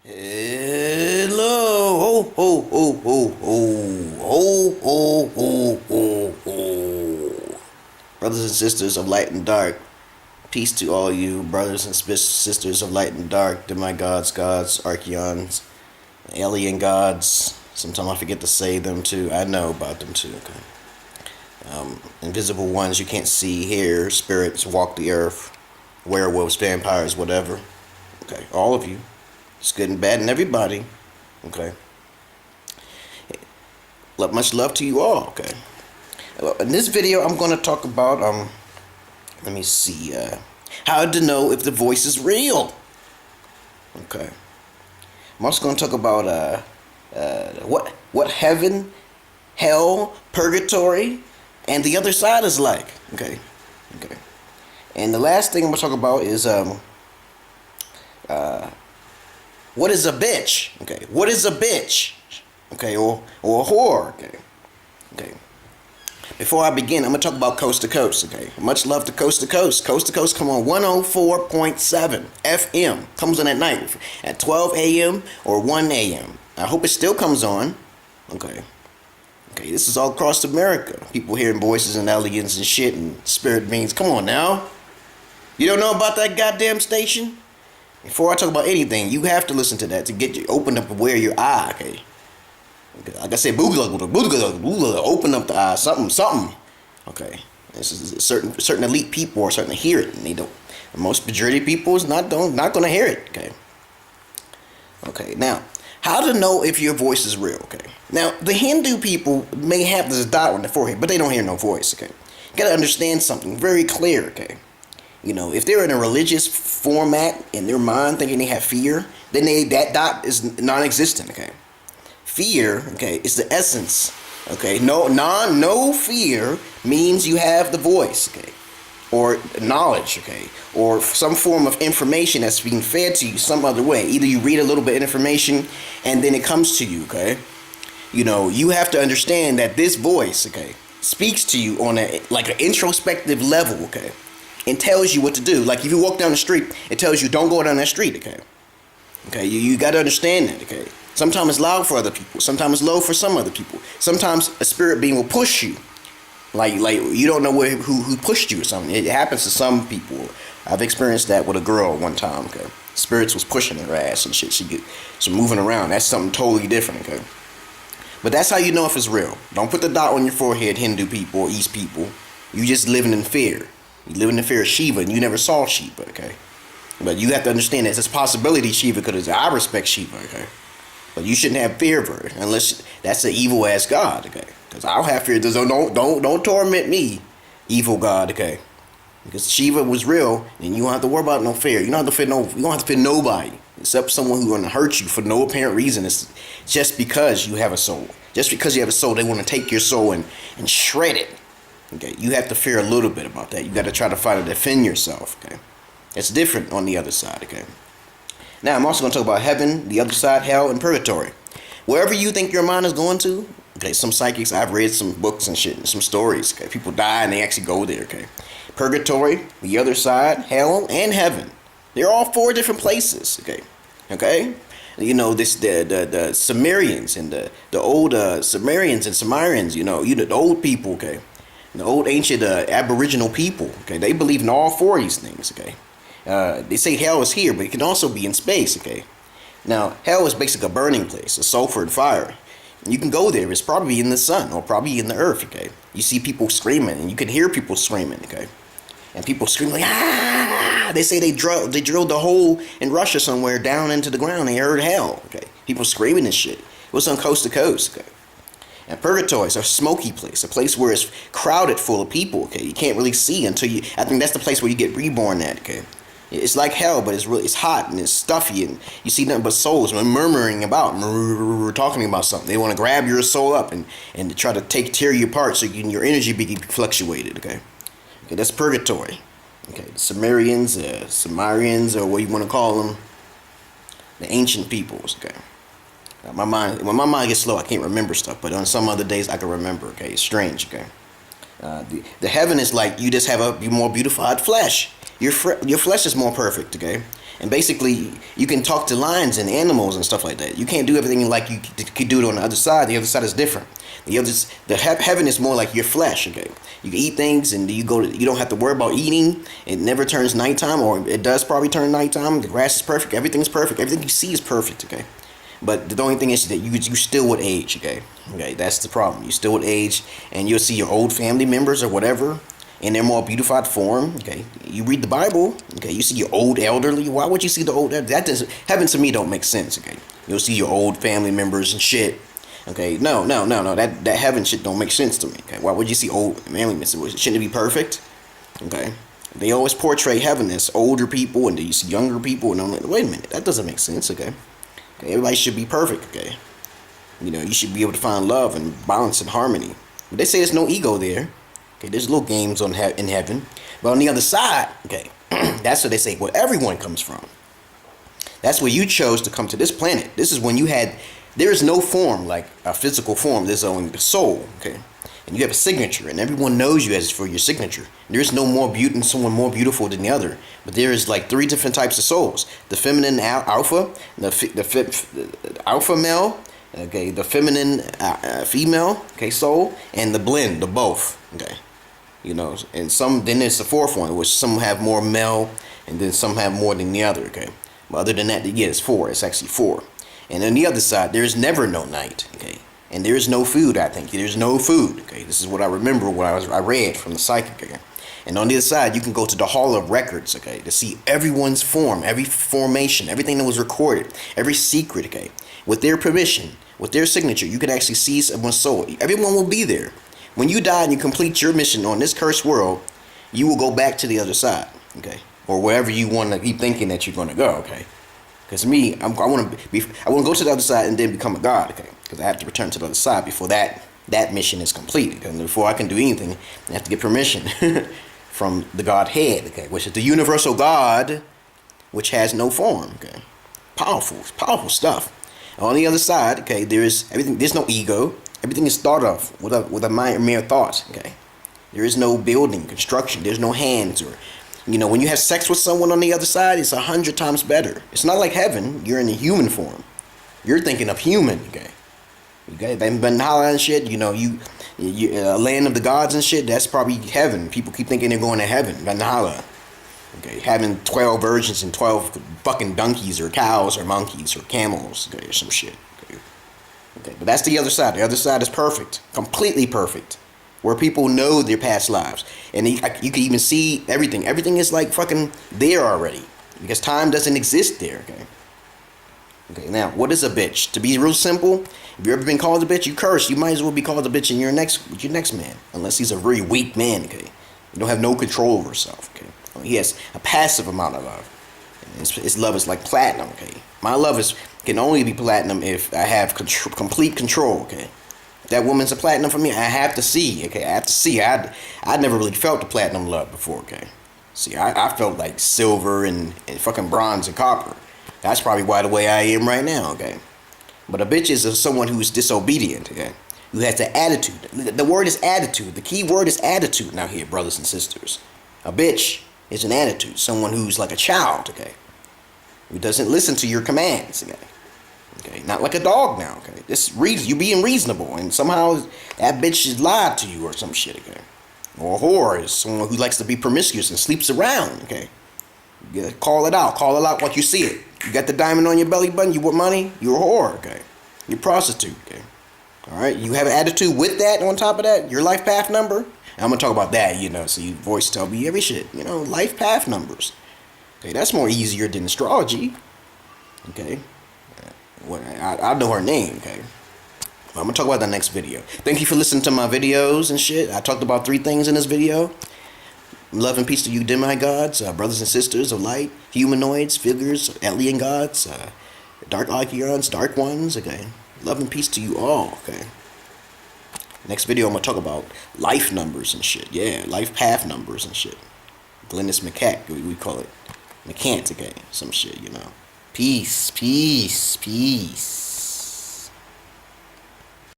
Hello, ho, ho, ho, ho, ho, ho, ho, ho, ho. Brothers and sisters of light and dark, peace to all you brothers and sisters of light and dark, demigods, gods, archeons, alien gods. Sometimes I forget to say them too. I know about them too. Okay. Invisible ones you can't see, hear, spirits walk the earth, werewolves, vampires, whatever. Okay, all of you. It's good and bad and everybody. Okay. Much love to you all. Okay. In this video, I'm going to talk about let me see, how to know if the voice is real. Okay. I'm also going to talk about what heaven, hell, purgatory, and the other side is like. Okay. Okay. And the last thing I'm going to talk about is what is a bitch? Okay, what is a bitch? Okay, or a whore? Okay, okay. Before I begin, I'm gonna talk about coast to coast. Okay, much love to coast to coast. Coast to coast, come on, 104.7 FM. Comes on at night at 12 a.m. or 1 a.m. I hope it still comes on. Okay, okay. This is all across America. People hearing voices and aliens and shit and spirit beings. Come on now, you don't know about that goddamn station? Before I talk about anything, you have to listen to that to get you open up where your eye, okay? Like I said, open up the eye, something. Okay. This is certain elite people are starting to hear it, and they don't. Most majority of people is not gonna hear it. Okay. Okay. Now, how to know if your voice is real? Okay. Now, the Hindu people may have this dot on their forehead, but they don't hear no voice. Okay. You gotta understand something very clear. Okay. You know, if they're in a religious format in their mind thinking they have fear, then that dot is non-existent, okay? Fear, okay, is the essence, okay? No fear means you have the voice, okay? Or knowledge, okay? Or some form of information that's being fed to you some other way. Either you read a little bit of information and then it comes to you, okay? You know, you have to understand that this voice, okay, speaks to you on an introspective level, okay? And tells you what to do. Like if you walk down the street, it tells you don't go down that street, okay? Okay, you got to understand that, okay? Sometimes it's loud for other people. Sometimes it's low for some other people. Sometimes a spirit being will push you. Like you don't know who pushed you or something. It happens to some people. I've experienced that with a girl one time, okay? Spirits was pushing her ass and shit. She moving around. That's something totally different, okay? But that's how you know if it's real. Don't put the dot on your forehead, Hindu people or East people. You just living in fear. You live in the fear of Shiva, and you never saw Shiva, okay? But you have to understand that there's a possibility Shiva could. I respect Shiva, okay? But you shouldn't have fear of her unless that's an evil ass god, okay? Because I'll have fear. Don't torment me, evil god, okay? Because Shiva was real, and you don't have to worry about no fear. You don't have to fear You don't have to fear nobody except someone who's going to hurt you for no apparent reason. It's just because you have a soul. Just because you have a soul, they want to take your soul and shred it. Okay, you have to fear a little bit about that. You got to try to fight to defend yourself. Okay, it's different on the other side. Okay, now I'm also going to talk about heaven, the other side, hell, and purgatory. Wherever you think your mind is going to. Okay, some psychics, I've read some books and shit, and some stories. Okay, people die and they actually go there. Okay, purgatory, the other side, hell, and heaven. They're all four different places. Okay, okay. You know the Sumerians and the old Sumerians and Sumerians. You know the old people. Okay. The old ancient aboriginal people, okay, they believe in all four of these things, okay. They say hell is here, but it can also be in space, okay. Now, hell is basically a burning place, a sulfur and fire. You can go there. It's probably in the sun or probably in the earth, okay. You see people screaming, and you can hear people screaming, okay. And people scream like, ah! They say they drilled a hole in Russia somewhere down into the ground. They heard hell, okay. People screaming and shit. It was on coast to coast, okay. And purgatory is a smoky place, a place where it's crowded full of people, okay? You can't really see until I think that's the place where you get reborn at, okay? It's like hell, but it's hot and it's stuffy and you see nothing but souls murmuring about, talking about something. They want to grab your soul up and try to tear you apart so your energy be fluctuated, okay? Okay, that's purgatory. Okay, the Sumerians, or what you want to call them, the ancient peoples, okay? When my mind gets slow, I can't remember stuff, but on some other days I can remember. Okay, it's strange. Okay, the heaven is like you just have a more beautified flesh. Your flesh is more perfect. Okay, And basically, you can talk to lions and animals and stuff like that. You can't do everything like you could do it on the other side. The other side is different. Heaven is more like your flesh. Okay, you can eat things, and you don't have to worry about eating. It never turns nighttime, or it does probably turn nighttime. The grass is perfect. Everything's perfect. Everything you see is perfect. Okay, but the only thing is that you still would age. Okay, that's the problem. You still would age, and you'll see your old family members or whatever in their more beautified form. Okay, you read the Bible. Okay, you see your old elderly. Why would you see the old? That doesn't, heaven to me don't make sense. Okay, you'll see your old family members and shit. Okay, no. That heaven shit don't make sense to me. Okay, why would you see old family members? Shouldn't it be perfect? Okay, they always portray heaven as older people, and then you see younger people, and I'm like, wait a minute, that doesn't make sense. Okay, everybody should be perfect. Okay, you should be able to find love and balance and harmony. But they say there's no ego there. Okay, there's little games in heaven, but on the other side, okay, that's where they say where everyone comes from. That's where you chose to come to this planet. This is when there is no form like a physical form. There's only the soul, okay, and you have a signature, and everyone knows you as for your signature. There is no more beauty, someone more beautiful than the other, but there is like 3 different types of souls: the feminine alpha, the alpha male. Okay, the feminine female, okay, soul, and the blend, the both, okay, and then there's the 4th one, which some have more male, and then some have more than the other, okay, but other than that, yeah, it's 4, it's actually 4, and on the other side, there's never no night, okay, and there's no food, I think, there's no food, okay, this is what I remember when I read from the psychic, okay, and on the other side, you can go to the Hall of Records, okay, to see everyone's form, every formation, everything that was recorded, every secret, okay, with their permission, with their signature. You can actually see someone's soul. Everyone will be there. When you die and you complete your mission on this cursed world, you will go back to the other side, okay, or wherever you want to keep thinking that you're going to go, okay. Because me, I want to go to the other side and then become a god, okay. Because I have to return to the other side before that mission is complete. And before I can do anything, I have to get permission from the Godhead, okay, which is the universal God, which has no form, okay. Powerful stuff. On the other side, okay, there's no ego. Everything is thought of with a mere thought, okay. There is no building, construction. There's no hands, or when you have sex with someone on the other side, it's 100 times better. It's not like heaven. You're in a human form. You're thinking of human, okay. They've been hollering and shit. You land of the gods and shit. That's probably heaven. People keep thinking they're going to heaven. Valhalla. Okay, having 12 virgins and 12 fucking donkeys or cows or monkeys or camels, okay, or some shit. Okay, but that's the other side. The other side is perfect, completely perfect, where people know their past lives, and you can even see everything. Everything is like fucking there already, because time doesn't exist there. Okay. Now, what is a bitch? To be real simple, if you ever been called a bitch, you curse. You might as well be called a bitch in your next man, unless he's a very weak man. Okay, you don't have no control over yourself. Okay. He has a passive amount of love. His love is like platinum, okay? My love can only be platinum if I have complete control, okay? If that woman's a platinum for me, I have to see, okay? I have to see. I never really felt the platinum love before, okay? See, I felt like silver and fucking bronze and copper. That's probably why the way I am right now, okay? But a bitch is someone who's disobedient, okay? Who has the attitude. The word is attitude. The key word is attitude now here, brothers and sisters. A bitch is an attitude, someone who's like a child, okay, who doesn't listen to your commands, okay, not like a dog now, okay, you being reasonable, and somehow that bitch has lied to you or some shit, okay, or a whore is someone who likes to be promiscuous and sleeps around, okay, you gotta call it out like you see it. You got the diamond on your belly button, you want money, you're a whore, okay, you're a prostitute, okay, alright, you have an attitude with that, on top of that, your life path number. I'm going to talk about that, so you voice tell me every shit, life path numbers. Okay, that's more easier than astrology. Okay, I know her name, okay. I'm going to talk about that next video. Thank you for listening to my videos and shit. I talked about 3 things in this video. Love and peace to you demigods, brothers and sisters of light, humanoids, figures, alien gods, dark archeons, dark ones, okay. Love and peace to you all, okay. Next video, I'm going to talk about life numbers and shit. Yeah, life path numbers and shit. Glennis McCack, we call it. McCant, okay. Some shit, Peace, peace, peace.